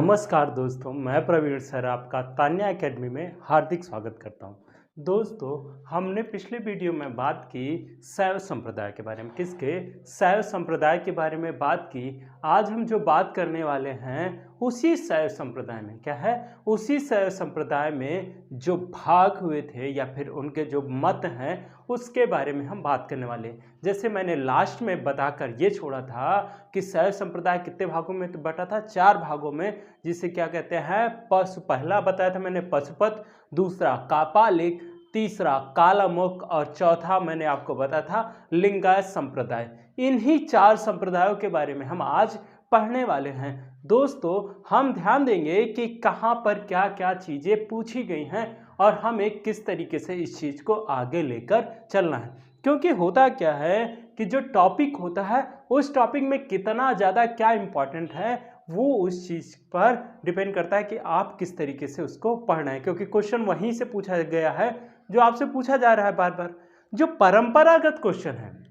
नमस्कार दोस्तों, मैं प्रवीण सर आपका तान्या एकेडमी में हार्दिक स्वागत करता हूं। दोस्तों, हमने पिछले वीडियो में बात की शैव संप्रदाय के बारे में। किसके? शैव संप्रदाय के बारे में बात की। आज हम जो बात करने वाले हैं उसी शैव संप्रदाय में क्या है, उसी शैव संप्रदाय में जो भाग हुए थे या फिर उनके जो मत हैं उसके बारे में हम बात करने वाले हैं। जैसे मैंने लास्ट में बताकर ये छोड़ा था कि शैव संप्रदाय कितने भागों में तो बटा था, 4 भागों में, जिसे क्या कहते हैं पशु। पहला बताया था मैंने पशुपत, दूसरा कापालिक, तीसरा कालामुख और चौथा मैंने आपको बताया था लिंगायत संप्रदाय। इन्हीं 4 संप्रदायों के बारे में हम आज पढ़ने वाले हैं। दोस्तों, हम ध्यान देंगे कि कहाँ पर क्या क्या चीज़ें पूछी गई हैं और हमें किस तरीके से इस चीज़ को आगे लेकर चलना है। क्योंकि होता क्या है कि जो टॉपिक होता है उस टॉपिक में कितना ज़्यादा क्या इम्पोर्टेंट है वो उस चीज़ पर डिपेंड करता है कि आप किस तरीके से उसको पढ़ना है। क्योंकि क्वेश्चन वहीं से पूछा गया है जो आपसे पूछा जा रहा है बार बार। जो परंपरागत क्वेश्चन है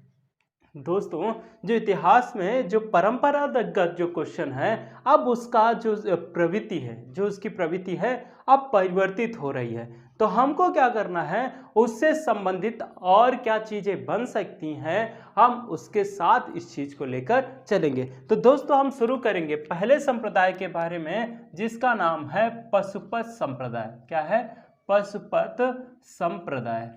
दोस्तों, जो इतिहास में जो परंपरागत जो क्वेश्चन है, अब उसका जो प्रवृत्ति है, जो उसकी प्रवृत्ति है अब परिवर्तित हो रही है। तो हमको क्या करना है, उससे संबंधित और क्या चीज़ें बन सकती हैं, हम उसके साथ इस चीज़ को लेकर चलेंगे। तो दोस्तों, हम शुरू करेंगे पहले संप्रदाय के बारे में जिसका नाम है पशुपत संप्रदाय। क्या है? पशुपत संप्रदाय।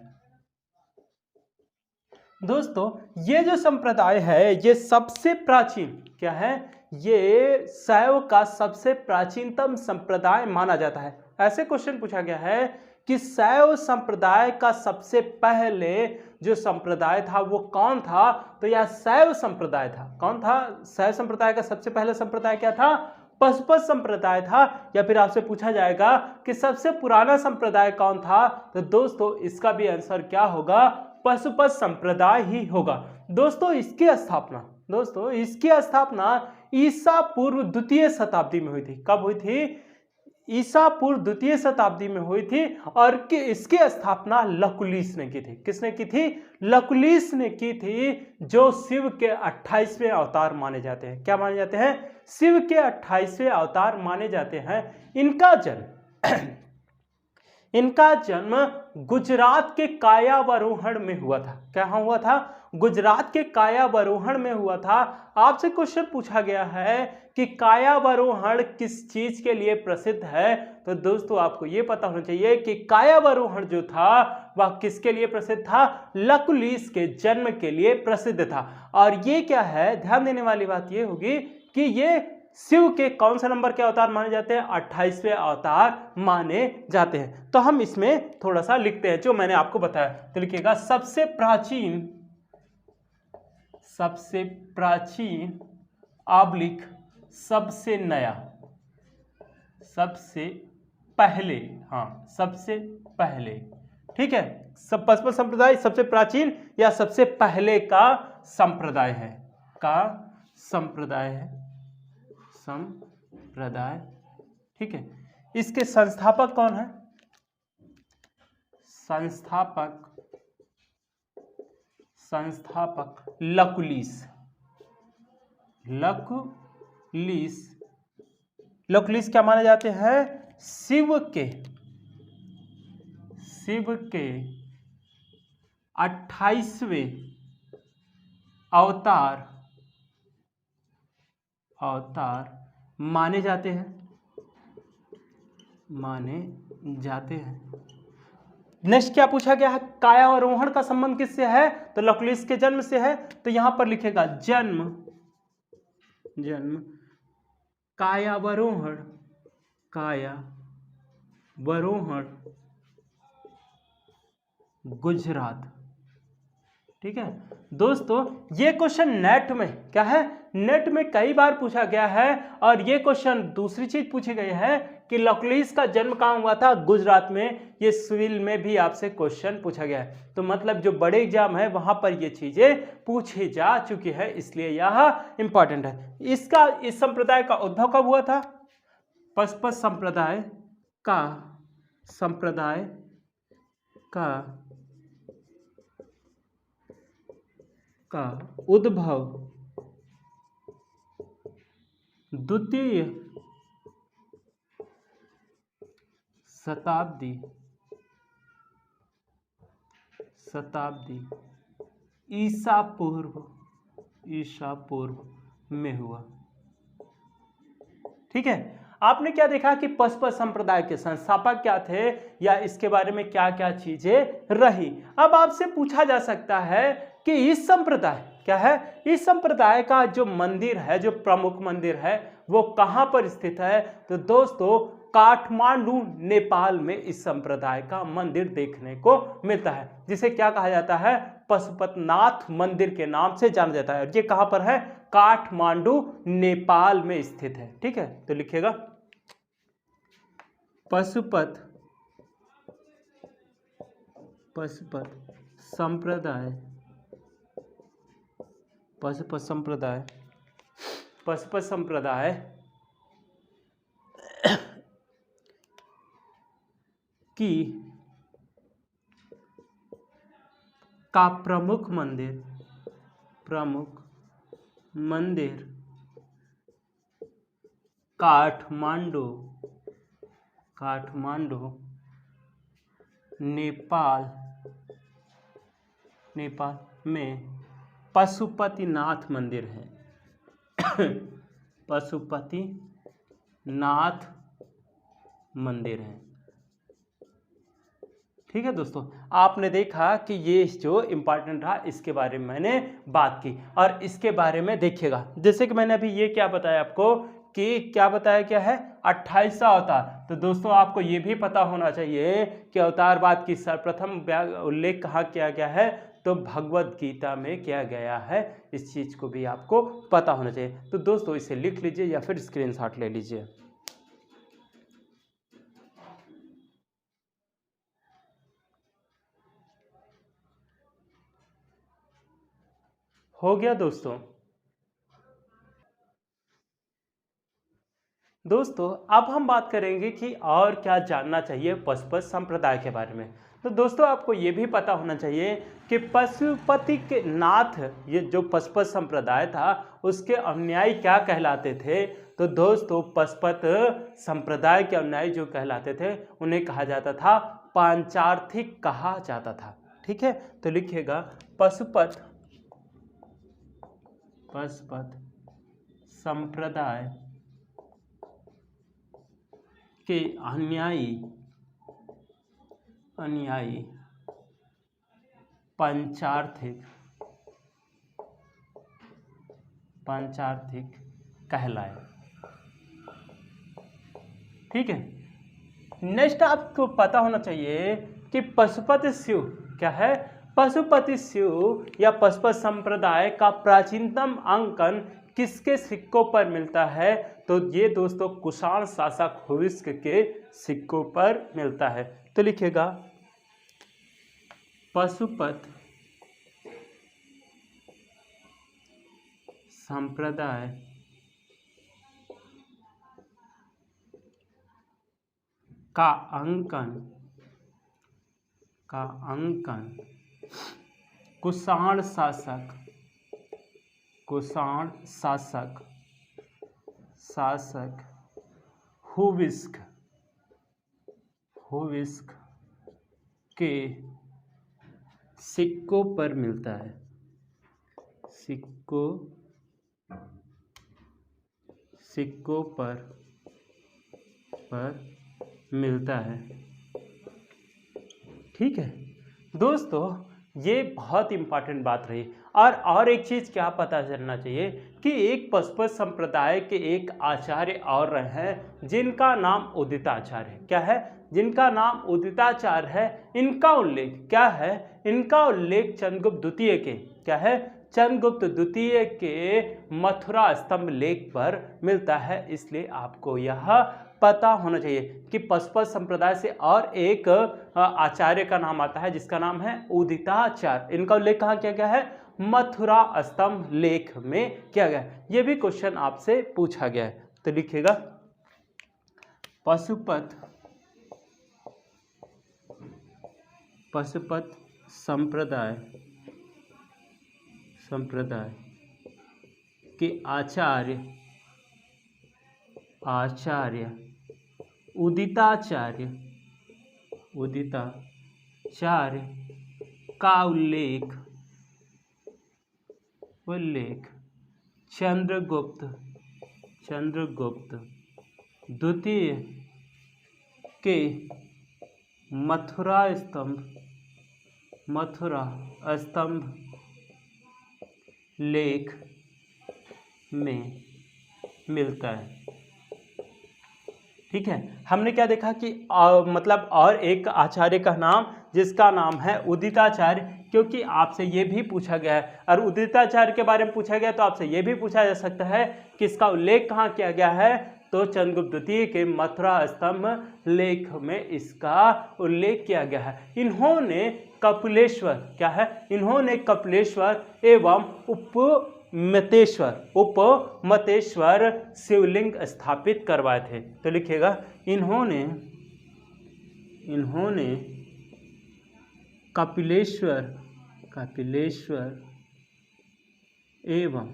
दोस्तों, ये जो संप्रदाय है ये सबसे प्राचीन क्या है, ये शैव का सबसे प्राचीनतम संप्रदाय माना जाता है। ऐसे क्वेश्चन पूछा गया है कि शैव संप्रदाय का सबसे पहले जो संप्रदाय था वो कौन था, तो यह शैव संप्रदाय था। कौन था? शैव संप्रदाय का सबसे पहला संप्रदाय क्या था? पशुपत संप्रदाय था। या फिर आपसे पूछा जाएगा कि सबसे पुराना संप्रदाय कौन था, तो दोस्तों इसका भी आंसर क्या होगा? पशुपत संप्रदाय ही होगा। दोस्तों, इसकी स्थापना ईसा पूर्व द्वितीय शताब्दी में हुई थी। कब हुई थी? ईसा पूर्व द्वितीय शताब्दी में हुई थी। और इसकी स्थापना लकुलिस ने की थी। किसने की थी? लकुलिस ने की थी, जो शिव के 28वें अवतार माने जाते हैं। क्या माने जाते हैं? शिव के 28वें अवतार माने जाते हैं। इनका जन्म गुजरात के कायावरोहण में हुआ था। क्या हुआ था? गुजरात के कायावरोहण में हुआ था। आपसे क्वेश्चन पूछा गया है कि कायावरोहण किस चीज के लिए प्रसिद्ध है, तो दोस्तों आपको यह पता होना चाहिए कि कायावरोहण जो था वह किसके लिए प्रसिद्ध था? लकुलिस के जन्म के लिए प्रसिद्ध था। और ये क्या है, ध्यान देने वाली बात यह होगी कि ये शिव के कौन सा नंबर के अवतार माने जाते हैं? 28वें अवतार माने जाते हैं। तो हम इसमें थोड़ा सा लिखते हैं जो मैंने आपको बताया। तो लिखिएगा सबसे प्राचीन ऑब्लिक सबसे नया, सबसे पहले। सबसे पहले। ठीक है, सब पशुपत संप्रदाय सबसे प्राचीन या सबसे पहले का संप्रदाय है, संप्रदाय। ठीक है, इसके संस्थापक कौन है? संस्थापक लकुलिस क्या माने जाते हैं? शिव के 28वें अवतार माने जाते हैं। नेक्स्ट क्या पूछा गया है? कायावरोहण का संबंध किससे है, तो लकुलिस के जन्म से है। तो यहां पर लिखेगा जन्म कायावरोहण गुजरात। ठीक है दोस्तों, ये क्वेश्चन नेट में क्या है, नेट में कई बार पूछा गया है। और ये क्वेश्चन दूसरी चीज पूछी गई है कि लकुलिस का जन्म कहां हुआ था? गुजरात में। ये सिविल में भी आपसे क्वेश्चन पूछा गया है। तो मतलब जो बड़े एग्जाम है वहां पर ये चीजें पूछी जा चुकी है, इसलिए यह इंपॉर्टेंट है। इस संप्रदाय का उद्भव कब हुआ था? पशुपत संप्रदाय का उद्भव द्वितीय शताब्दी ईसा पूर्व में हुआ। ठीक है, आपने क्या देखा कि पशुपत संप्रदाय के संस्थापक क्या थे या इसके बारे में क्या क्या चीजें रही। अब आपसे पूछा जा सकता है कि इस संप्रदाय क्या है, इस संप्रदाय का जो मंदिर है, जो प्रमुख मंदिर है, वो कहां पर स्थित है। तो दोस्तों काठमांडू नेपाल में इस संप्रदाय का मंदिर देखने को मिलता है, जिसे क्या कहा जाता है, पशुपतनाथ मंदिर के नाम से जाना जाता है। और ये कहां पर है, काठमांडू नेपाल में स्थित है। ठीक है, तो लिखिएगा पशुपत संप्रदाय की का प्रमुख मंदिर काठमांडू नेपाल में पशुपतिनाथ मंदिर है। पशुपतिनाथ मंदिर है। ठीक है दोस्तों, आपने देखा कि ये जो इम्पॉर्टेंट रहा, इसके बारे में मैंने बात की। और इसके बारे में देखिएगा, जैसे कि मैंने अभी ये क्या बताया आपको कि क्या बताया, क्या है 28वां अवतार। तो दोस्तों आपको ये भी पता होना चाहिए कि अवतारवाद की सर्वप्रथम उल्लेख कहाँ किया गया है, तो भगवत गीता में किया गया है। इस चीज को भी आपको पता होना चाहिए। तो दोस्तों इसे लिख लीजिए या फिर स्क्रीनशॉट ले लीजिए। हो गया दोस्तों। अब हम बात करेंगे कि और क्या जानना चाहिए पशुपत संप्रदाय के बारे में। तो दोस्तों आपको ये भी पता होना चाहिए कि पशुपति के नाथ, ये जो पशुपत संप्रदाय था, उसके अनुयायी क्या कहलाते थे। तो दोस्तों पशुपत संप्रदाय के अनुयायी जो कहलाते थे, उन्हें कहा जाता था पांचार्थिक कहा जाता था। ठीक है, तो लिखिएगा पशुपत संप्रदाय के अनुयायी पंचार्थिक कहलाए। ठीक है, नेक्स्ट आपको पता होना चाहिए कि पशुपति शिव क्या है, पशुपति शिव या पशुपत संप्रदाय का प्राचीनतम अंकन किसके सिक्कों पर मिलता है। तो ये दोस्तों कुषाण शासक हुविस्क के सिक्कों पर मिलता है। तो लिखिएगा पशुपत संप्रदाय का अंकन कुषाण शासक हुविस्क के सिक्कों पर मिलता है। सिक्कों पर मिलता है। ठीक है दोस्तों, ये बहुत इंपॉर्टेंट बात रही। और एक चीज क्या पता चलना चाहिए कि एक पशुपत संप्रदाय के एक आचार्य और रहे हैं, जिनका नाम उदिताचार्य है। क्या है, जिनका नाम उदिताचार्य है। इनका उल्लेख क्या है, इनका उल्लेख चंद्रगुप्त द्वितीय के क्या है, चंद्रगुप्त द्वितीय के मथुरा स्तंभ लेख पर मिलता है। इसलिए आपको यह पता होना चाहिए कि पशुपत संप्रदाय से और एक आचार्य का नाम आता है, जिसका नाम है उदिताचार्य। इनका उल्लेख कहाँ किया गया है, मथुरा स्तंभ लेख में किया गया है। यह भी क्वेश्चन आपसे पूछा गया है। तो लिखिएगा पशुपत संप्रदाय के आचार्य उदिताचार्य उदिताचार्य का उल्लेख चंद्रगुप्त द्वितीय के मथुरा स्तंभ लेख में मिलता है। ठीक है, हमने क्या देखा कि मतलब और एक आचार्य का नाम जिसका नाम है उदिताचार्य, क्योंकि आपसे ये भी पूछा गया है और उदिताचार्य के बारे में पूछा गया तो आपसे ये भी पूछा जा सकता है कि इसका उल्लेख कहाँ किया गया है, तो चंद्रगुप्त द्वितीय के मथुरा स्तंभ लेख में इसका उल्लेख किया गया है। इन्होंने कपिलेश्वर एवं उपमतेश्वर शिवलिंग स्थापित करवाए थे। तो लिखिएगा इन्होंने कपिलेश्वर एवं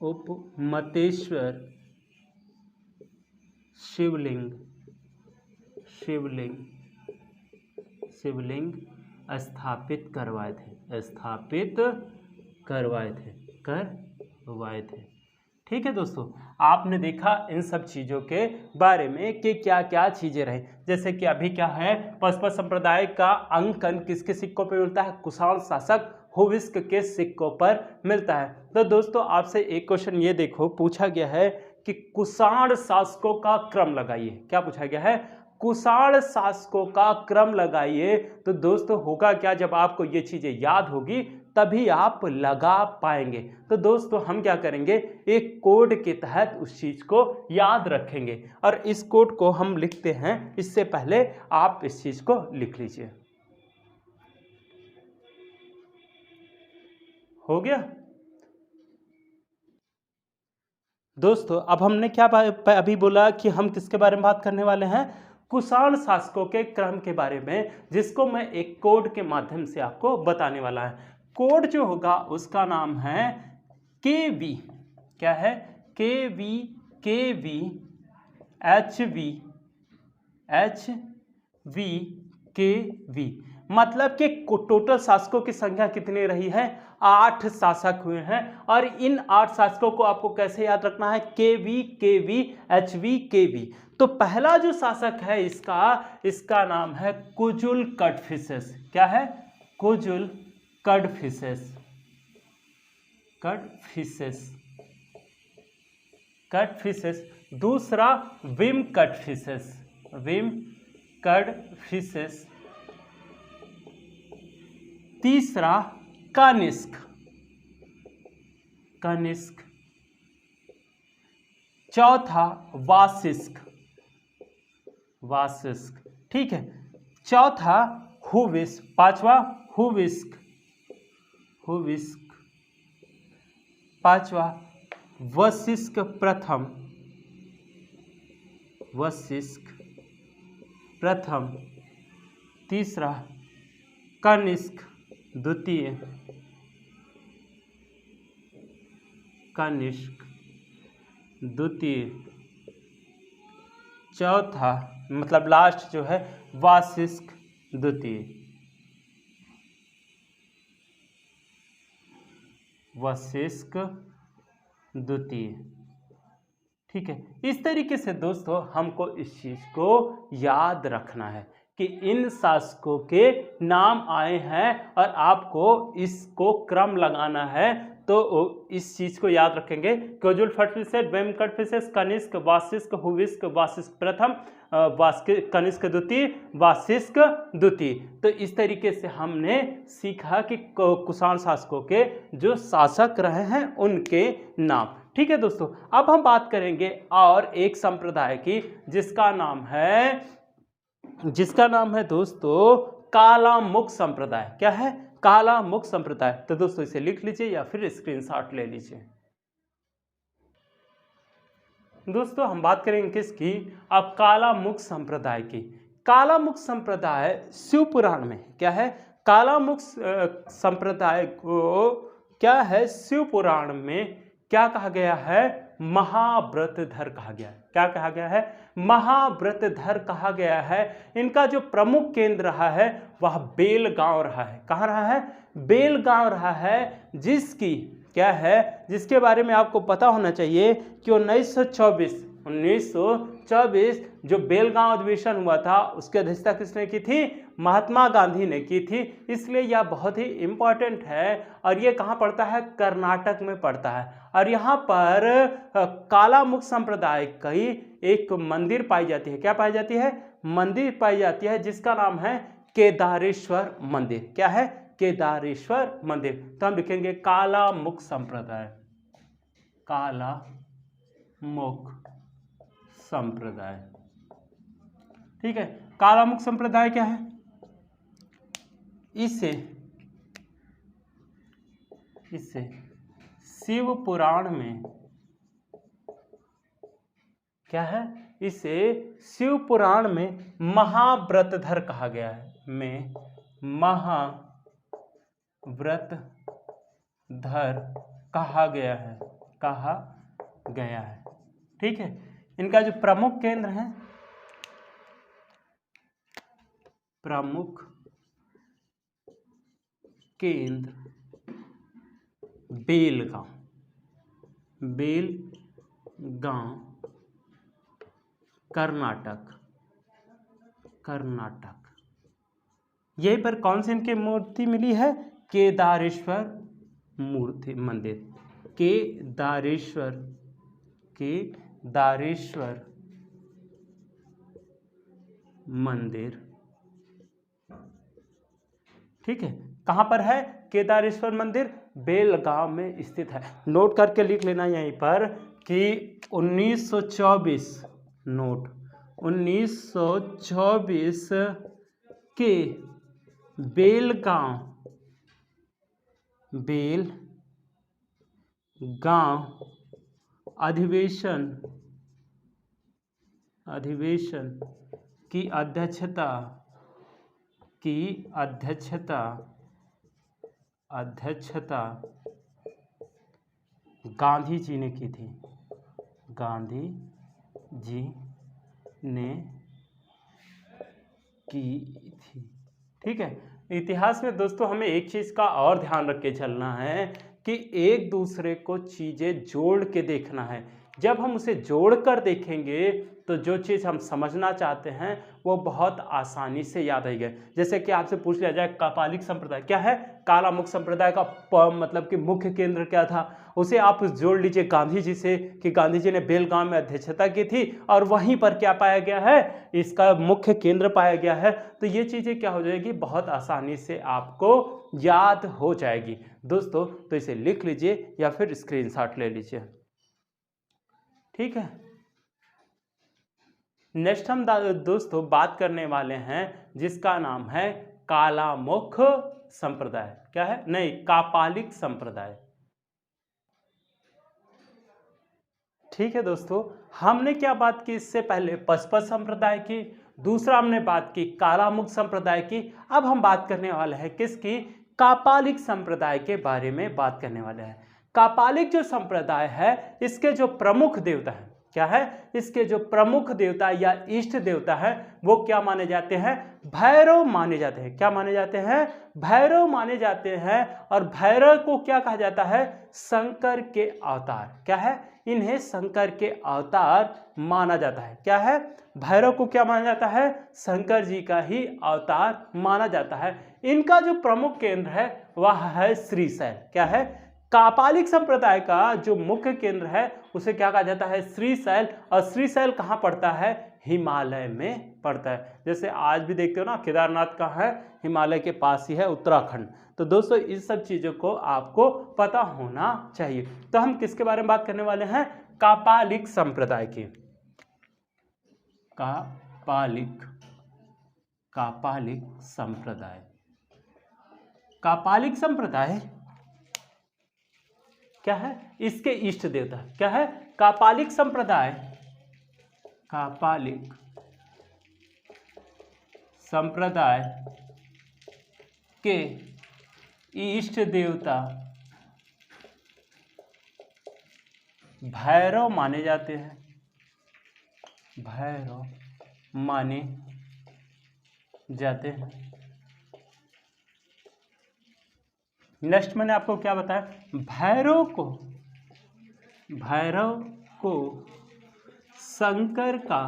उपमतेश्वर शिवलिंग स्थापित करवाए थे। ठीक है दोस्तों, आपने देखा इन सब चीज़ों के बारे में कि क्या क्या चीज़ें रही। जैसे कि अभी क्या है, पशुपत संप्रदाय का अंकन किसके सिक्कों पर मिलता है, कुषाण शासक हुविस्क के सिक्कों पर मिलता है। तो दोस्तों आपसे एक क्वेश्चन ये देखो पूछा गया है कि कुषाण शासकों का क्रम लगाइए। क्या पूछा गया है, कुषाण शासकों का क्रम लगाइए। तो दोस्तों होगा क्या, जब आपको ये चीज़ें याद होगी तभी आप लगा पाएंगे। तो दोस्तों हम क्या करेंगे, एक कोड के तहत उस चीज़ को याद रखेंगे और इस कोड को हम लिखते हैं। इससे पहले आप इस चीज़ को लिख लीजिए। हो गया दोस्तों। अब हमने क्या अभी बोला कि हम किसके बारे में बात करने वाले हैं, कुषाण शासकों के क्रम के बारे में, जिसको मैं एक कोड के माध्यम से आपको बताने वाला है। कोड जो होगा उसका नाम है केवी। क्या है, केवी केवी। मतलब कि टोटल शासकों की संख्या कितनी रही है, 8 शासक हुए हैं। और इन 8 शासकों को आपको कैसे याद रखना है, केवी केवी। तो पहला जो शासक है इसका नाम है कुजुल कड़फिसेस। क्या है, कुजुल कड़फिसेस। दूसरा विम कड़फिसेस। तीसरा कनिष्क। चौथा वासिष्क। ठीक है, चौथा हुविस्क। पांचवा हुविस्क। पांचवा वशिष्क प्रथम। तीसरा कनिष्क द्वितीय। चौथा मतलब लास्ट जो है वासिष्क द्वितीय। ठीक है, इस तरीके से दोस्तों हमको इस चीज को याद रखना है कि इन शासकों के नाम आए हैं और आपको इसको क्रम लगाना है। तो इस चीज को याद रखेंगे, कुजुल कड़फिसेस, विम कड़फिसेस, कनिष्क, वासिष्क, हुविस्क, वासिष्क प्रथम, कनिष्क द्वितीय, वासिष्क द्वितीय। तो इस तरीके से हमने सीखा कि कुषाण शासकों के जो शासक रहे हैं उनके नाम। ठीक है दोस्तों, अब हम बात करेंगे और एक संप्रदाय की जिसका नाम है दोस्तों कालामुख संप्रदाय। क्या है, कालामुख संप्रदाय। तो दोस्तों इसे लिख लीजिए या फिर स्क्रीनशॉट ले लीजिए। दोस्तों हम बात करेंगे किसकी, अब कालामुख संप्रदाय की। कालामुख संप्रदाय शिव पुराण में क्या है, कालामुख संप्रदाय को क्या है, शिव पुराण में क्या कहा गया है, महाव्रतधर कहा गया है। क्या कहा गया है? महाव्रतधर कहा गया है। इनका जो प्रमुख केंद्र रहा है वह बेलगांव रहा है। कहाँ रहा है? बेलगांव रहा है, जिसकी क्या है, जिसके बारे में आपको पता होना चाहिए कि 1924 जो बेलगांव अधिवेशन हुआ था उसकी अध्यक्षता किसने की थी? महात्मा गांधी ने की थी। इसलिए यह बहुत ही इंपॉर्टेंट है और ये कहाँ पड़ता है? कर्नाटक में पड़ता है। और यहाँ पर कालामुख संप्रदाय की एक मंदिर पाई जाती है। क्या पाई जाती है? मंदिर पाई जाती है, जिसका नाम है केदारेश्वर मंदिर। क्या है? केदारेश्वर मंदिर। तो हम लिखेंगे कालामुख संप्रदाय, कालामुख संप्रदाय। ठीक है, कालामुख संप्रदाय क्या है? इसे शिव पुराण में क्या है? इसे शिव पुराण में महाव्रतधर कहा गया है। में महाव्रतधर कहा गया है, कहा गया है। ठीक है, इनका जो प्रमुख केंद्र है, प्रमुख केंद्र बेलगांव, बेलगांव कर्नाटक। यहीं पर कौन सी इनकी मूर्ति मिली है? केदारेश्वर मूर्ति मंदिर, केदारेश्वर मंदिर। ठीक है, कहां पर है केदारेश्वर मंदिर? बेलगांव में स्थित है। नोट करके लिख लेना यहीं पर कि 1924 नोट 1924 के बेलगांव अधिवेशन की अध्यक्षता गांधी जी ने की थी। गांधी जी ने की थी। ठीक है, इतिहास में दोस्तों हमें एक चीज का और ध्यान रख के चलना है कि एक दूसरे को चीजें जोड़ के देखना है। जब हम उसे जोड़कर देखेंगे तो जो चीज़ हम समझना चाहते हैं वो बहुत आसानी से याद आएगी। जैसे कि आपसे पूछ लिया जाए कापालिक संप्रदाय क्या है? कालामुख संप्रदाय का मतलब कि मुख्य केंद्र क्या था? उसे आप जोड़ लीजिए गांधी जी से कि गांधी जी ने बेलगांव में अध्यक्षता की थी और वहीं पर क्या पाया गया है? इसका मुख्य केंद्र पाया गया है। तो ये चीज़ें क्या हो जाएगी? बहुत आसानी से आपको याद हो जाएगी दोस्तों। तो इसे लिख लीजिए या फिर स्क्रीनशॉट ले लीजिए। ठीक है, नेक्स्ट हम दोस्तों बात करने वाले हैं जिसका नाम है कालामुख संप्रदाय। क्या है? नहीं, कापालिक संप्रदाय। ठीक है दोस्तों, हमने क्या बात की इससे पहले? पशुपत संप्रदाय की, दूसरा हमने बात की कालामुख संप्रदाय की। अब हम बात करने वाले हैं किसकी? कापालिक संप्रदाय के बारे में बात करने वाले हैं। कापालिक जो संप्रदाय है इसके जो प्रमुख देवता हैं, क्या है? इसके जो प्रमुख देवता या इष्ट देवता है वो क्या माने जाते हैं? भैरव माने जाते हैं। क्या माने जाते हैं? भैरव माने जाते हैं। और भैरव को क्या कहा जाता है? शंकर के अवतार। क्या है? इन्हें शंकर के अवतार माना जाता है। क्या है? भैरव को क्या माना जाता है? शंकर जी का ही अवतार माना जाता है। इनका जो प्रमुख केंद्र है वह है श्रीशैल। क्या है? कापालिक संप्रदाय का जो मुख्य केंद्र है उसे क्या कहा जाता है? श्रीशैल। और श्रीशैल कहाँ पड़ता है? हिमालय में पड़ता है। जैसे आज भी देखते हो ना, केदारनाथ कहाँ है? हिमालय के पास ही है, उत्तराखंड। तो दोस्तों इस सब चीज़ों को आपको पता होना चाहिए। तो हम किसके बारे में बात करने वाले हैं? कापालिक संप्रदाय की। कापालिक संप्रदाय। कापालिक संप्रदाय क्या है? इसके इष्ट देवता क्या है? कापालिक संप्रदाय के इष्ट देवता भैरव माने जाते हैं, भैरव माने जाते हैं। नेक्स्ट मैंने आपको क्या बताया, भैरव को शंकर का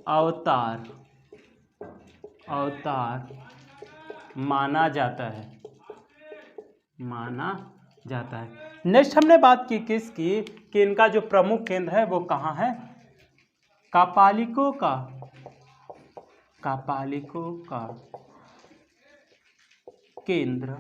अवतार माना जाता है, नेक्स्ट हमने बात की किसकी, कि इनका जो प्रमुख केंद्र है वो कहाँ है, कापालिकों का केंद्र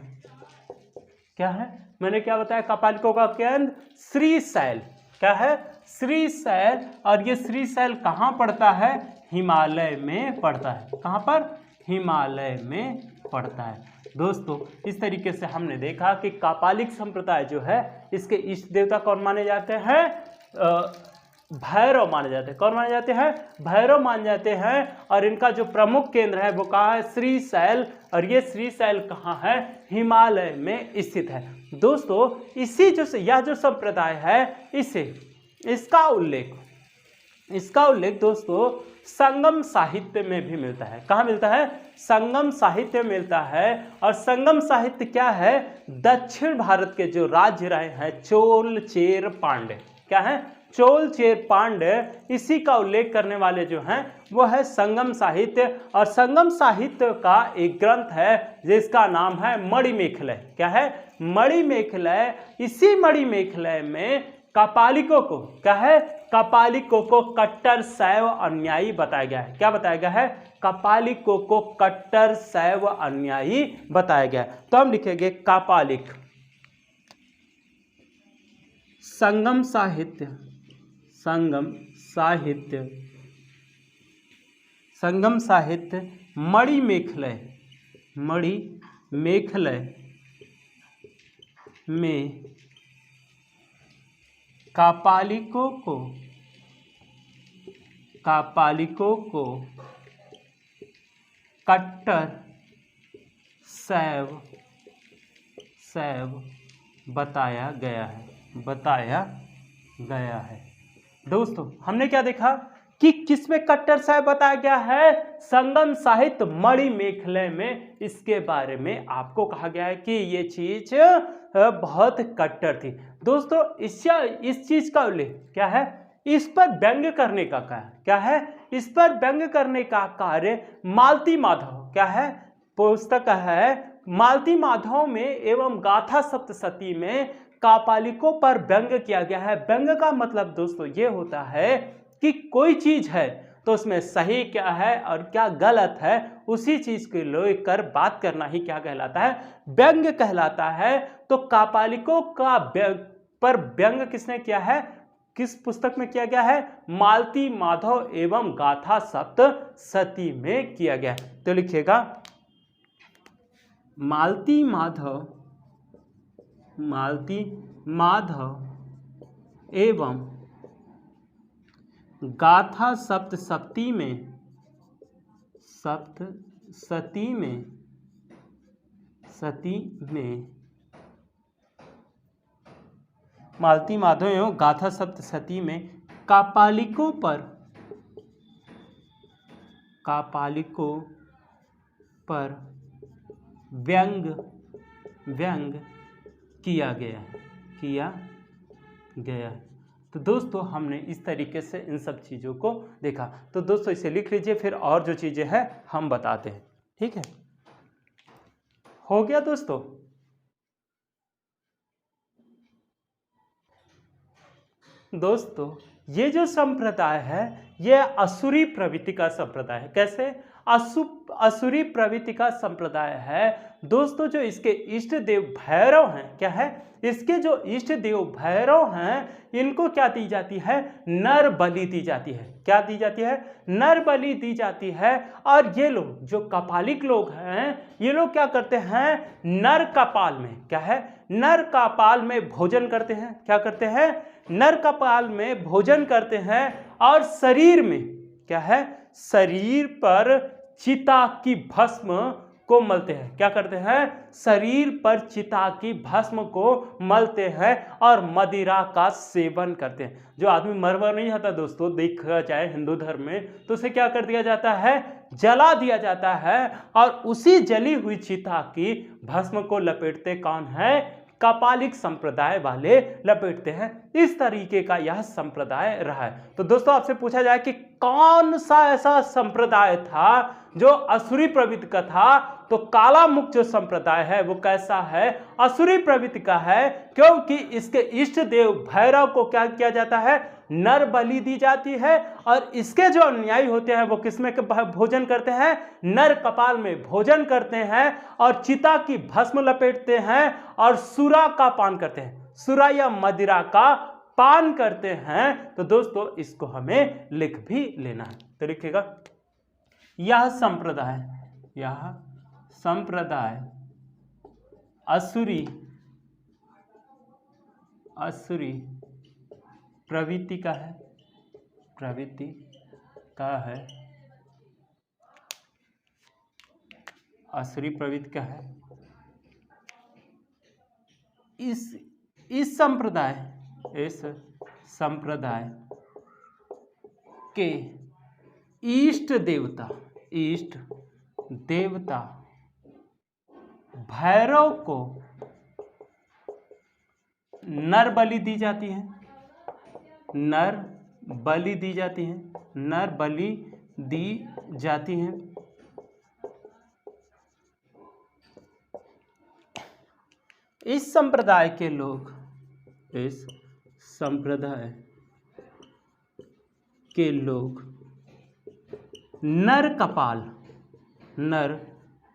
क्या है, मैंने क्या बताया, कापालिकों का केंद्र श्रीशैल, क्या है, श्रीशैल। और ये श्रीशैल कहाँ पड़ता है, हिमालय में पड़ता है, कहाँ पर, हिमालय में पड़ता है। दोस्तों इस तरीके से हमने देखा कि कापालिक संप्रदाय जो है इसके इष्ट देवता कौन माने जाते हैं, भैरव माने जाते हैं। कौन माने जाते हैं, भैरव माने जाते हैं। और इनका जो प्रमुख केंद्र है वो कहाँ है, श्रीशैल। और ये श्रीशैल कहाँ है, हिमालय में स्थित है। दोस्तों इसी यह जो संप्रदाय है इसका उल्लेख दोस्तों संगम साहित्य में भी मिलता है। कहाँ मिलता है, संगम साहित्य में मिलता है। और संगम साहित्य क्या है, दक्षिण भारत के जो राज्य रहे हैं चोल चेर पांड्य, क्या है, चोल चेर पांड्य, इसी का उल्लेख करने वाले जो हैं वो है संगम साहित्य। और संगम साहित्य का एक ग्रंथ है जिसका नाम है मणिमेखलय। क्या है, मणिमेखलय। इसी मणिमेखलय में कापालिकों को, क्या है, कापालिकों को कट्टर शैव अनुयायी बताया गया है। क्या बताया गया है, कापालिकों को कट्टर शैव अनुयायी बताया गया है। तो हम लिखेंगे कापालिक, संगम साहित्य, मणिमेखलय में कापालिकों को कट्टर शैव बताया गया है। दोस्तों हमने क्या देखा कि किसमें कट्टर शैव बताया गया है, संगम साहित्य मणिमेखलय में। इसके बारे में आपको कहा गया है कि ये चीज बहुत कट्टर थी। दोस्तों इस चीज का उल्लेख क्या है, इस पर व्यंग्य करने का क्या है, इस पर व्यंग्य करने का कार्य मालती माधव, क्या है, पुस्तक है मालती माधव में एवं गाथा सप्तशती में कापालिकों पर व्यंग्य किया गया है। व्यंग्य का मतलब दोस्तों ये होता है कि कोई चीज है तो उसमें सही क्या है और क्या गलत है, उसी चीज को लेकर बात करना ही क्या कहलाता है, व्यंग्य कहलाता है। तो कापालिकों का पर व्यंग्य किसने किया है, किस पुस्तक में किया गया है, मालती माधव एवं गाथा सप्तशती में किया गया है। तो लिखिएगा मालती माधव एवं गाथा सप्तशती में मालती माधव एवं गाथा सप्तशती में कापालिकों पर व्यंग्य किया गया। तो दोस्तों हमने इस तरीके से इन सब चीज़ों को देखा। तो दोस्तों इसे लिख लीजिए, फिर और जो चीज़ें हैं हम बताते हैं, ठीक है। हो गया दोस्तों। दोस्तों ये जो संप्रदाय है ये असुरी प्रवृत्ति का संप्रदाय है। कैसे, असुरी प्रवृत्ति का संप्रदाय है। दोस्तों जो इसके इष्ट देव भैरव हैं, क्या है, इसके जो इष्ट देव भैरव हैं इनको क्या दी जाती है, नर बलि दी जाती है। क्या दी जाती है, नर बलि दी जाती है। और ये लोग जो कापालिक लोग हैं ये लोग क्या करते हैं, नर कपाल में, क्या है, नर कपाल में भोजन करते हैं। क्या करते हैं, नर कपाल में भोजन करते हैं। और शरीर में क्या है, शरीर पर चिता की भस्म को मलते हैं। क्या करते हैं? शरीर पर चिता की भस्म को मलते हैं और मदिरा का सेवन करते हैं। जो आदमी मर नहीं जाता दोस्तों, देखा जाए हिंदू धर्म में, तो उसे क्या कर दिया जाता है? जला दिया जाता है। और उसी जली हुई चिता की भस्म को लपेटते कौन है? कापालिक संप्रदाय वाले लपेटते हैं। इस तरीके का यह संप्रदाय रहा है। तो दोस्तों आपसे पूछा जाए कि कौन सा ऐसा संप्रदाय था जो असुरी प्रवृत्ति का था, तो कालामुख जो संप्रदाय है वो कैसा है? असुरी प्रवृत्ति का है, क्योंकि इसके इष्ट देव भैरव को क्या किया जाता है? नर बलि दी जाती है। और इसके जो अनुयायी होते हैं वो किसमें भोजन करते हैं? नर कपाल में भोजन करते हैं और चिता की भस्म लपेटते हैं और सुरा का पान करते हैं। सुरा या मदिरा का पान करते हैं। तो दोस्तों इसको हमें लिख भी लेना है। तो लिखिएगा, यह संप्रदाय असुरी प्रवृत्ति का है, असुरी प्रवृत्ति का है। इस संप्रदाय के इष्ट देवता भैरव को नर बलि दी जाती है। नर बलि दी जाती हैं। इस संप्रदाय के लोग नर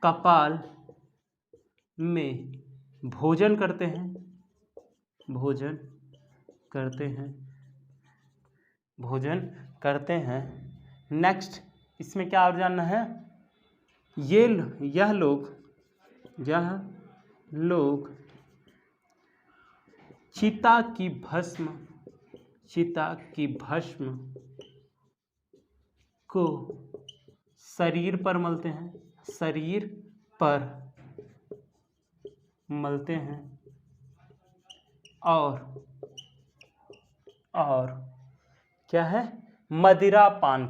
कपाल में भोजन करते हैं। नेक्स्ट इसमें क्या और जानना है? यह लोग चिता की भस्म को शरीर पर मलते हैं और क्या है? मदिरा पान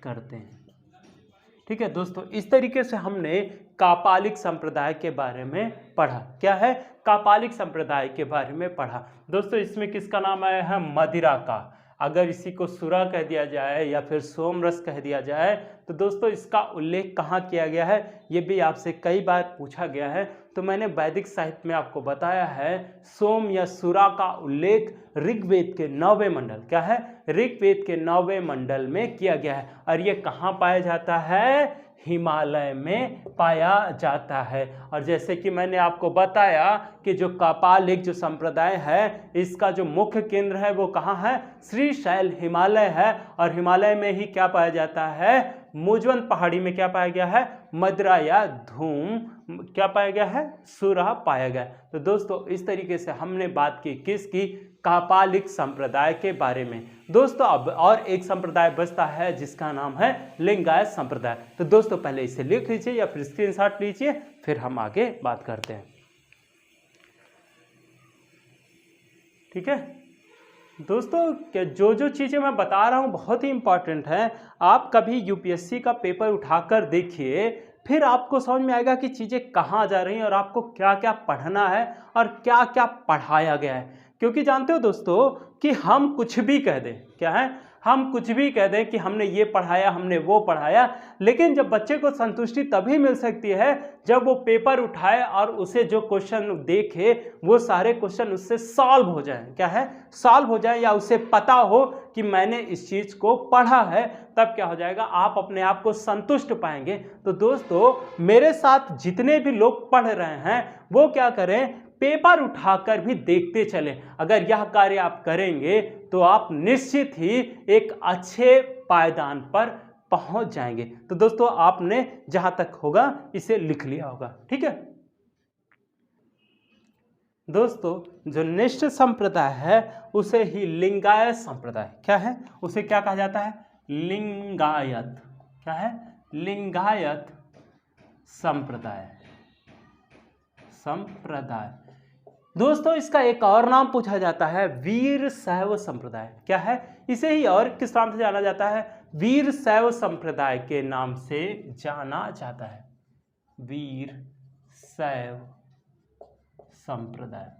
करते हैं। ठीक है दोस्तों, इस तरीके से हमने कापालिक संप्रदाय के बारे में पढ़ा। क्या है? कापालिक संप्रदाय के बारे में पढ़ा। दोस्तों इसमें किसका नाम आया है? मदिरा का। अगर इसी को सुरा कह दिया जाए या फिर सोमरस कह दिया जाए तो दोस्तों इसका उल्लेख कहाँ किया गया है, ये भी आपसे कई बार पूछा गया है। तो मैंने वैदिक साहित्य में आपको बताया है, सोम या सुरा का उल्लेख ऋग्वेद के 9वें मंडल, क्या है? ऋग्वेद के 9वें मंडल में किया गया है। और ये कहाँ पाया जाता है? हिमालय में पाया जाता है। और जैसे कि मैंने आपको बताया कि जो कापालिक जो संप्रदाय है, इसका जो मुख्य केंद्र है वो कहाँ है? श्रीशैल हिमालय है। और हिमालय में ही क्या पाया जाता है? मुजवन पहाड़ी में क्या पाया गया है? मदिरा या धूम क्या पाया गया है? सुरा पाया गया। तो दोस्तों इस तरीके से हमने बात की किसकी? कापालिक संप्रदाय के बारे में। दोस्तों अब और एक संप्रदाय बचता है जिसका नाम है लिंगायत संप्रदाय। तो दोस्तों पहले इसे लिख लीजिए या फिर स्क्रीनशॉट लीजिए, फिर हम आगे बात करते हैं। ठीक है दोस्तों, क्या जो चीज़ें मैं बता रहा हूँ बहुत ही इंपॉर्टेंट है। आप कभी यूपीएससी का पेपर उठाकर देखिए, फिर आपको समझ में आएगा कि चीज़ें कहाँ जा रही हैं और आपको क्या क्या पढ़ना है और क्या क्या पढ़ाया गया है। क्योंकि जानते हो दोस्तों कि हम कुछ भी कह दें, क्या है? हम कुछ भी कह दें कि हमने ये पढ़ाया, हमने वो पढ़ाया, लेकिन जब बच्चे को संतुष्टि तभी मिल सकती है जब वो पेपर उठाए और उसे जो क्वेश्चन देखे वो सारे क्वेश्चन उससे सॉल्व हो जाए, क्या है? सॉल्व हो जाए, या उसे पता हो कि मैंने इस चीज़ को पढ़ा है। तब क्या हो जाएगा? आप अपने आप को संतुष्ट पाएंगे। तो दोस्तों मेरे साथ जितने भी लोग पढ़ रहे हैं वो क्या करें? पेपर उठाकर भी देखते चलें। अगर यह कार्य आप करेंगे तो आप निश्चित ही एक अच्छे पायदान पर पहुंच जाएंगे। तो दोस्तों आपने जहां तक होगा इसे लिख लिया होगा। ठीक है दोस्तों जो नेक्स्ट संप्रदाय है उसे ही लिंगायत संप्रदाय, क्या है, उसे क्या कहा जाता है, लिंगायत, क्या है, लिंगायत संप्रदाय। दोस्तों इसका एक और नाम पूछा जाता है वीर शैव संप्रदाय, क्या है, इसे ही और किस नाम से जाना जाता है, वीर शैव संप्रदाय के नाम से जाना जाता है, वीर शैव संप्रदाय।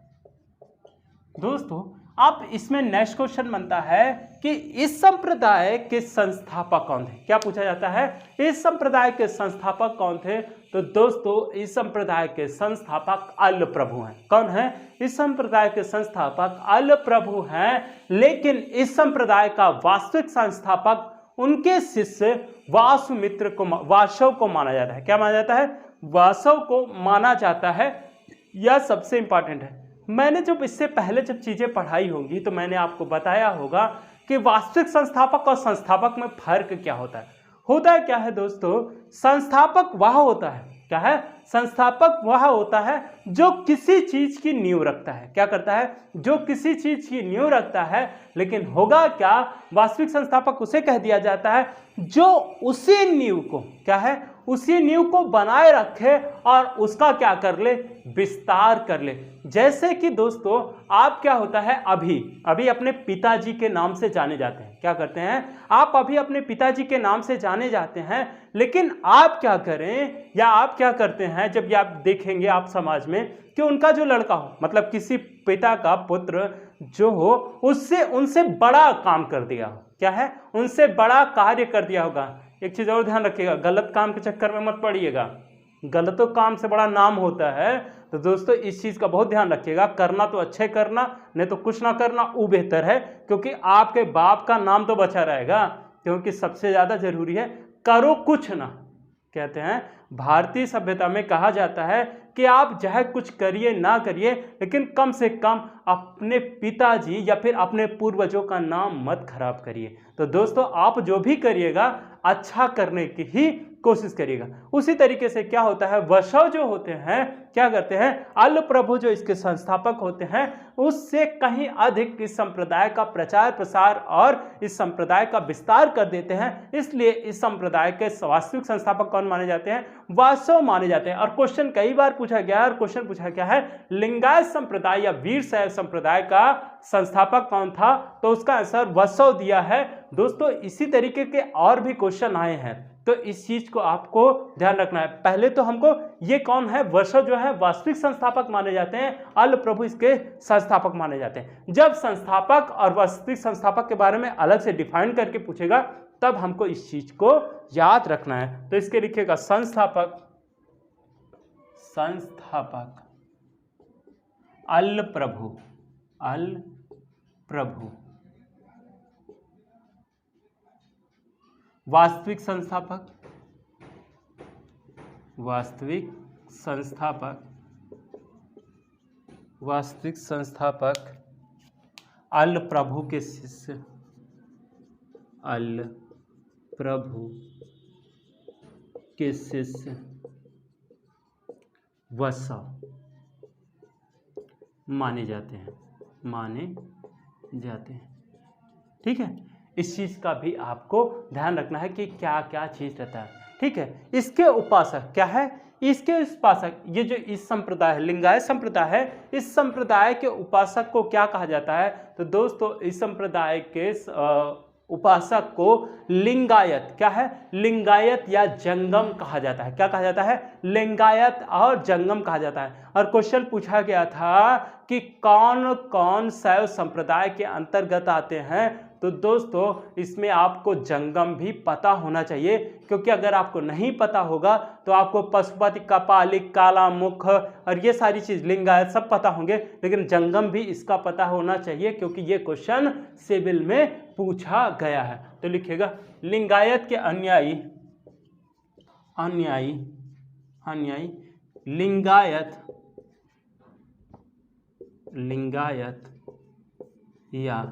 दोस्तों अब इसमें नेक्स्ट क्वेश्चन बनता है कि इस संप्रदाय के संस्थापक कौन थे, क्या पूछा जाता है, इस संप्रदाय के संस्थापक कौन थे। तो दोस्तों इस संप्रदाय के संस्थापक अल्ल प्रभु हैं। कौन है, इस संप्रदाय के संस्थापक अल्ल प्रभु हैं, लेकिन इस संप्रदाय का वास्तविक संस्थापक उनके शिष्य वासव को माना जाता है, क्या माना जाता है, वासव को माना जाता है। यह सबसे इंपॉर्टेंट है। मैंने जब इससे पहले जब चीजें पढ़ाई होंगी तो मैंने आपको बताया होगा कि वास्तविक संस्थापक और संस्थापक में फर्क क्या होता है। होता है क्या है दोस्तों, संस्थापक वह होता है, क्या है, संस्थापक वह होता है जो किसी चीज की नींव रखता है, क्या करता है, जो किसी चीज की नींव रखता है। लेकिन होगा क्या, वास्तविक संस्थापक उसे कह दिया जाता है जो उसी नींव को, क्या है, उसी नींव को बनाए रखे और उसका क्या कर ले, विस्तार कर ले। जैसे कि दोस्तों आप क्या होता है, अभी अपने पिताजी के नाम से जाने जाते हैं, क्या करते हैं, आप अभी अपने पिताजी के नाम से जाने जाते हैं। लेकिन आप क्या करें या आप क्या करते हैं, जब ये आप देखेंगे आप समाज में कि उनका जो लड़का हो, मतलब किसी पिता का पुत्र जो हो, उससे उनसे बड़ा काम कर दिया हो, क्या है, उनसे बड़ा कार्य कर दिया होगा। एक चीज और ध्यान रखिएगा, गलत काम के चक्कर में मत पड़िएगा, गलतों काम से बड़ा नाम होता है। तो दोस्तों इस चीज का बहुत ध्यान रखिएगा, करना तो अच्छे करना, नहीं तो कुछ ना करना वो बेहतर है, क्योंकि आपके बाप का नाम तो बचा रहेगा। क्योंकि सबसे ज्यादा जरूरी है करो कुछ ना, कहते हैं भारतीय सभ्यता में कहा जाता है कि आप चाहे कुछ करिए ना करिए, लेकिन कम से कम अपने पिताजी या फिर अपने पूर्वजों का नाम मत खराब करिए। तो दोस्तों आप जो भी करिएगा अच्छा करने की ही कोशिश करिएगा। उसी तरीके से क्या होता है, वसव जो होते हैं क्या करते हैं, अल्ल प्रभु जो इसके संस्थापक होते हैं उससे कहीं अधिक इस संप्रदाय का प्रचार प्रसार और इस संप्रदाय का विस्तार कर देते हैं। इसलिए इस संप्रदाय के वास्तविक संस्थापक कौन माने जाते हैं, वासव माने जाते हैं। और क्वेश्चन कई बार पूछा गया, और क्वेश्चन पूछा क्या है, लिंगायत संप्रदाय या वीर शैव संप्रदाय का संस्थापक कौन था, तो उसका आंसर वासव दिया है। दोस्तों इसी तरीके के और भी क्वेश्चन आए हैं, तो इस चीज को आपको ध्यान रखना है। पहले तो हमको ये कौन है, वासव जो है वास्तविक संस्थापक माने जाते हैं, अल्ल प्रभु इसके संस्थापक माने जाते हैं। जब संस्थापक और वास्तविक संस्थापक के बारे में अलग से डिफाइन करके पूछेगा तब हमको इस चीज को याद रखना है। तो इसके लिखिएगा संस्थापक अल्ल प्रभु, वास्तविक संस्थापक अल्ल प्रभु के शिष्य, अल्ल प्रभु के शिष्य वासव माने जाते हैं। ठीक है, इस चीज का भी आपको ध्यान रखना है कि क्या क्या चीज रहता है। ठीक है, इसके उपासक क्या है, इसके उपासक, ये जो इस संप्रदाय है, लिंगायत संप्रदाय है, इस संप्रदाय के उपासक को क्या कहा जाता है। तो दोस्तों इस संप्रदाय के उपासक को लिंगायत, क्या है, लिंगायत या जंगम कहा जाता है। क्या कहा जाता है, लिंगायत और जंगम कहा जाता है। और क्वेश्चन पूछा गया था कि कौन कौन शैव संप्रदाय के अंतर्गत आते हैं। तो दोस्तों इसमें आपको जंगम भी पता होना चाहिए, क्योंकि अगर आपको नहीं पता होगा तो आपको पशुपति, कपालिक, काला मुख और ये सारी चीज, लिंगायत सब पता होंगे, लेकिन जंगम भी इसका पता होना चाहिए, क्योंकि ये क्वेश्चन सिविल में पूछा गया है। तो लिखिएगा लिंगायत के अनुयायी लिंगायत या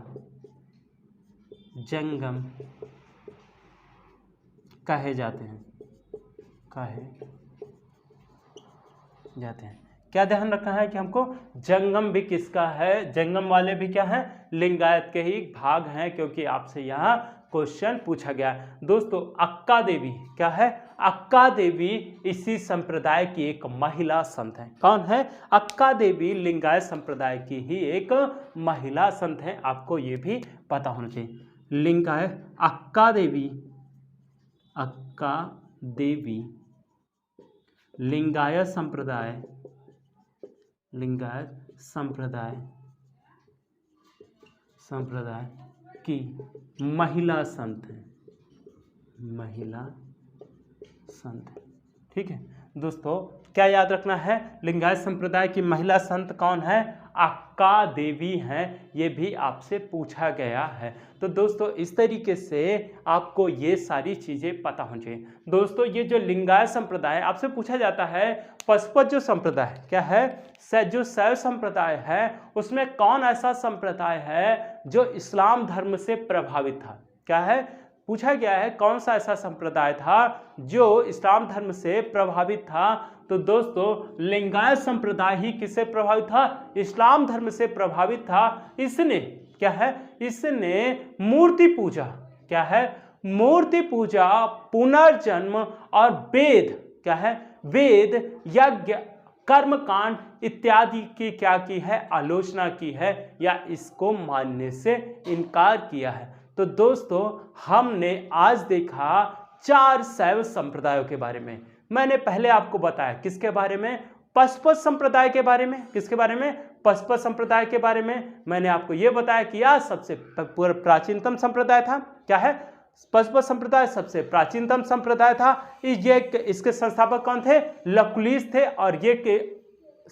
जंगम कहे जाते हैं। क्या ध्यान रखना है कि हमको जंगम भी किसका है, जंगम वाले भी क्या है, लिंगायत के ही भाग हैं, क्योंकि आपसे यहाँ क्वेश्चन पूछा गया। दोस्तों अक्का देवी क्या है, अक्का देवी इसी संप्रदाय की एक महिला संत है। कौन है, अक्का देवी लिंगायत संप्रदाय की ही एक महिला संत है, आपको ये भी पता होना चाहिए। लिंगायत अक्का देवी, अक्का देवी लिंगायत संप्रदाय, लिंगायत संप्रदाय की महिला संत है, महिला संत है। ठीक है दोस्तों, क्या याद रखना है, लिंगायत संप्रदाय की महिला संत कौन है, अक्का देवी हैं, ये भी आपसे पूछा गया है। तो दोस्तों इस तरीके से आपको ये सारी चीज़ें पता होनी चाहिए। दोस्तों ये जो लिंगायत संप्रदाय आपसे पूछा जाता है, पशुपत जो संप्रदाय क्या है, जो शैव संप्रदाय है, उसमें कौन ऐसा संप्रदाय है जो इस्लाम धर्म से प्रभावित था। क्या है, पूछा गया है कौन सा ऐसा संप्रदाय था जो इस्लाम धर्म से प्रभावित था। तो दोस्तों लिंगायत संप्रदाय ही किससे प्रभावित था, इस्लाम धर्म से प्रभावित था। इसने क्या है, इसने मूर्ति पूजा, क्या है, मूर्ति पूजा, पुनर्जन्म और वेद, क्या है, वेद, यज्ञ, कर्मकांड इत्यादि की क्या की है, आलोचना की है या इसको मानने से इनकार किया है। तो दोस्तों हमने आज देखा 4 शैव संप्रदायों के बारे में। मैंने पहले आपको बताया किसके बारे में, पशुपत संप्रदाय के बारे में। किसके बारे में, पशुपत संप्रदाय के बारे में। मैंने आपको यह बताया कि यह सबसे प्राचीनतम संप्रदाय था। क्या है, पशुपत संप्रदाय सबसे प्राचीनतम संप्रदाय था। ये इसके संस्थापक कौन थे, लकुलिश थे, और ये के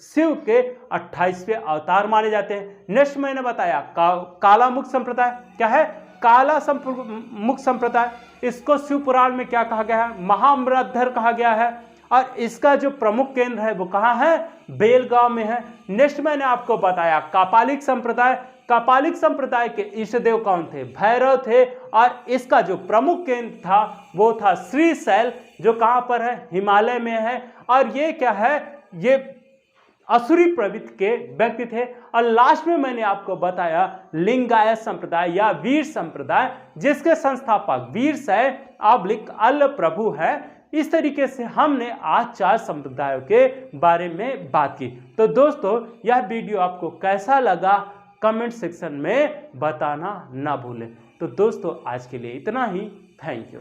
शिव के 28वें अवतार माने जाते हैं। नेक्स्ट मैंने बताया काला मुख संप्रदाय। क्या है, काला मुख संप्रदाय, इसको शिव पुराण में क्या कहा गया है, महामृद्धर कहा गया है, और इसका जो प्रमुख केंद्र है वो कहाँ है, बेलगांव में है। नेक्स्ट मैंने आपको बताया कापालिक संप्रदाय। कापालिक संप्रदाय के इष्ट देव कौन थे, भैरव थे, और इसका जो प्रमुख केंद्र था वो था श्रीशैल, जो कहाँ पर है, हिमालय में है। और ये क्या है, ये असुरी प्रवृत्ति के व्यक्ति थे। और लास्ट में मैंने आपको बताया लिंगायत संप्रदाय या वीर संप्रदाय, जिसके संस्थापक वीरशैव अल प्रभु है। इस तरीके से हमने आज 4 संप्रदायों के बारे में बात की। तो दोस्तों यह वीडियो आपको कैसा लगा कमेंट सेक्शन में बताना ना भूलें। तो दोस्तों आज के लिए इतना ही, थैंक यू।